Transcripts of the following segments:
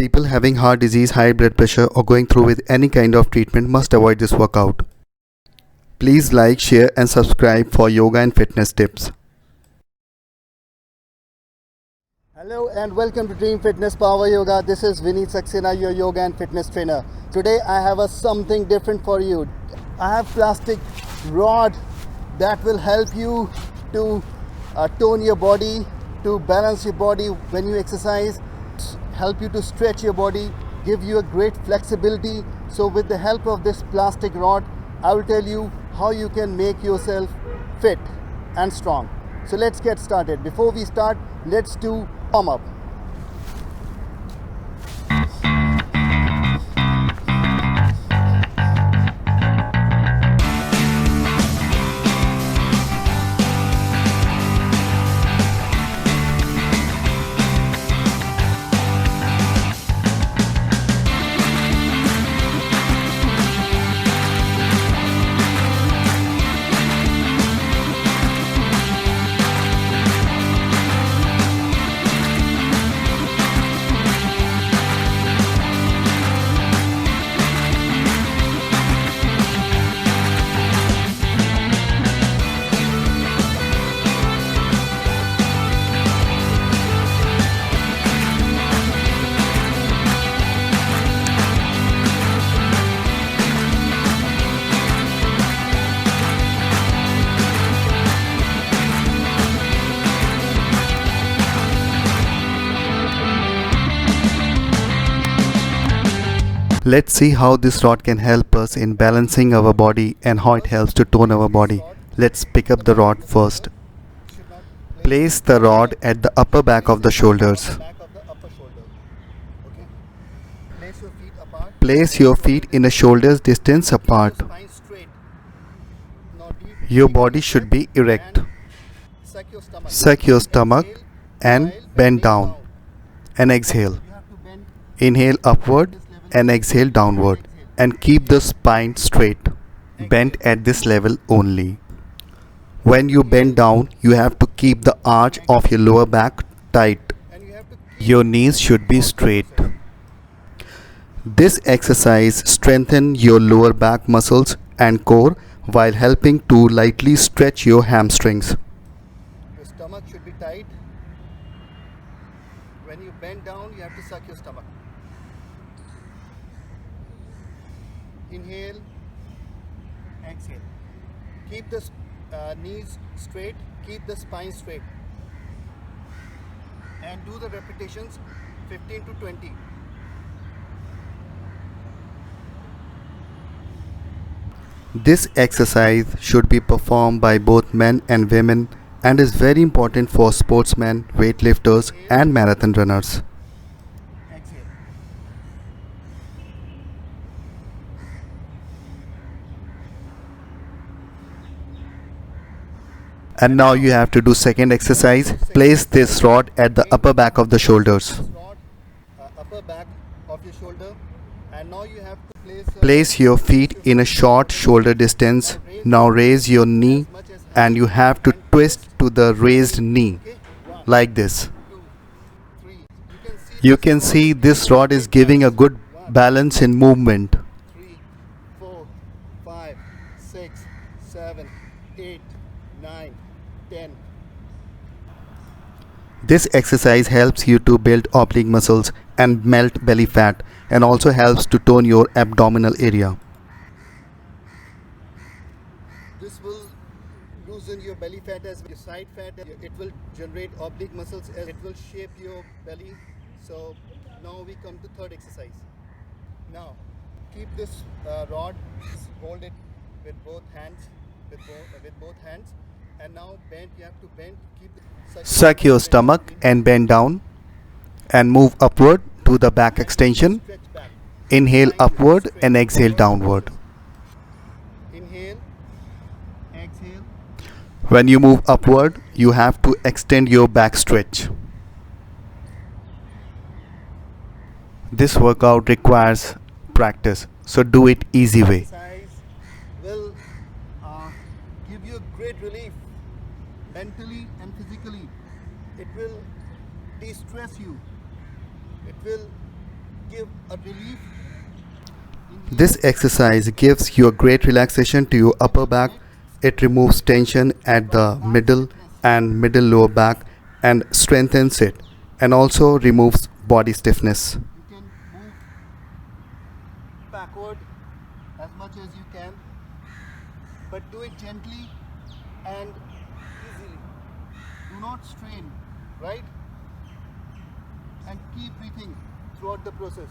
People having heart disease, high blood pressure or going through with any kind of treatment must avoid this workout. Please like, share and subscribe for yoga and fitness tips. Hello and welcome to Dream Fitness Power Yoga. This is Vineet Saxena, your yoga and fitness trainer. Today I have something different for you. I have plastic rod that will help you to tone your body, to balance your body when you exercise, help you to stretch your body, give you a great flexibility. So with the help of this plastic rod, I will tell you how you can make yourself fit and strong. So let's get started. Before we start, let's do warm up. Let's see how this rod can help us in balancing our body and how it helps to tone our body. Let's pick up the rod first. Place the rod at the upper back of the shoulders. Place your feet in a shoulder's distance apart. Your body should be erect. Suck your stomach and bend down and exhale. Inhale upward and exhale downward and keep the spine straight, bent at this level only. When you bend down, you have to keep the arch of your lower back tight. Your knees should be straight. This exercise strengthens your lower back muscles and core while helping to lightly stretch your hamstrings. Your stomach should be tight. When you bend down, you have to suck your stomach. Inhale, exhale. Keep the knees straight, keep the spine straight. And do the repetitions 15 to 20. This exercise should be performed by both men and women and is very important for sportsmen, weightlifters and marathon runners. Exhale. And now you have to do second exercise. Place this rod at the upper back of the shoulders. Upper back of your shoulder, and now you have to Place your feet in a short shoulder distance. Now raise your knee and you have to twist to the raised knee like this. You can see this rod is giving a good balance in movement. 3, 4, 5, 6, 7, 8, 9, 10. This exercise helps you to build oblique muscles and melt belly fat and also helps to tone your abdominal area. This will loosen your belly fat as well, your side fat. It will generate oblique muscles as it will shape your belly. So now we come to third exercise. Now keep this rod, hold it with both hands, and now bend. You have to bend. Suck your stomach and bend down and move upward to the back extension. Inhale upward and exhale downward. Inhale, exhale. When you move upward, you have to extend your back stretch. This workout requires practice, so do it easy way. Exercise will give you a great relief mentally and physically. It will de-stress you. It will give a relief. This exercise gives you a great relaxation to your upper back. It removes tension at the middle and middle lower back and strengthens it, and also removes body stiffness. You can move backward as much as you can, but do it gently and easily. Do not strain, right? And keep breathing throughout the process.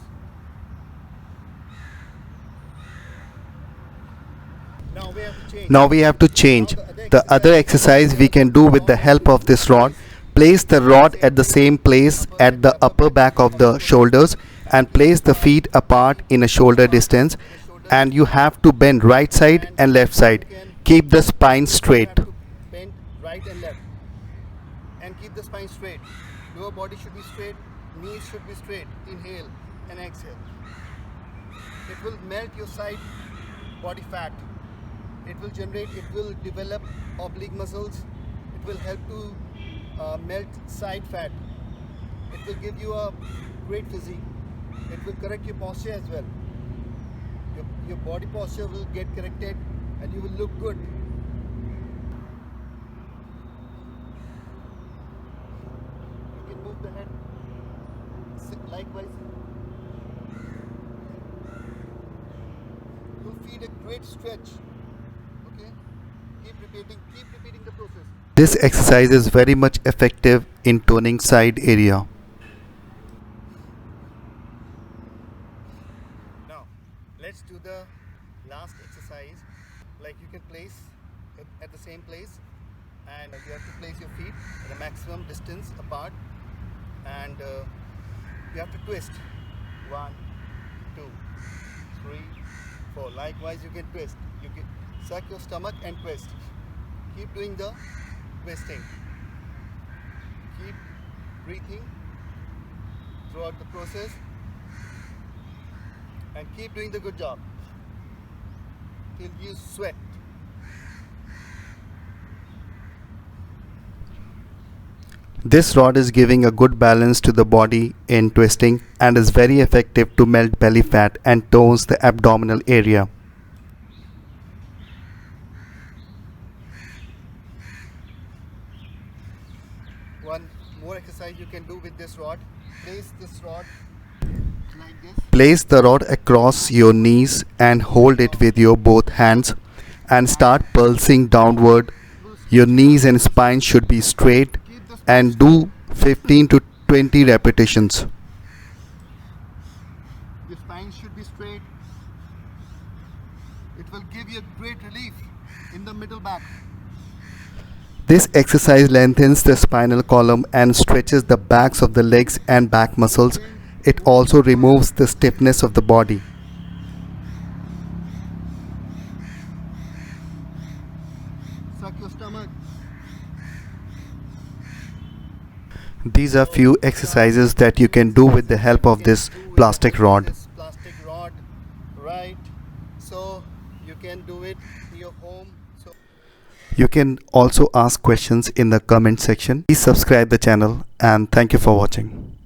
Now we have to change. The other exercise we can do with the help of this rod. Place the rod at the same place at the upper back of the shoulders and place the feet apart in a shoulder distance, and you have to bend right side and left side. Keep the spine straight. Bend right and left and keep the spine straight. Lower body should be straight, knees should be straight. Inhale and exhale. It will melt your side body fat. It will develop oblique muscles. It will help to melt side fat. It will give you a great physique. It will correct your posture as well. Your body posture will get corrected and you will look good. You can move the head likewise. You'll feel a great stretch. Okay? Keep repeating the process. This exercise is very much effective in toning side area. Now, let's do the last exercise. Like you can place it at the same place, and you have to place your feet at a maximum distance apart, and you have to twist. 1, 2, 3, 4. Likewise, you can twist. You can suck your stomach and twist. Keep doing the twisting. Keep breathing throughout the process and keep doing the good job till you sweat. This rod is giving a good balance to the body in twisting and is very effective to melt belly fat and tones the abdominal area. One more exercise you can do with this rod. Place this rod like this. Place the rod across your knees and hold it with your both hands and start pulsing downward. Your knees and spine should be straight and do 15 to 20 repetitions. Your spine should be straight. It will give you a great relief in the middle back. This exercise lengthens the spinal column and stretches the backs of the legs and back muscles. It also removes the stiffness of the body. Suck your stomach. These are few exercises that you can do with the help of this plastic rod. This plastic rod, right? So you can do it in your home. So You can also ask questions in the comment section. Please subscribe the channel and thank you for watching.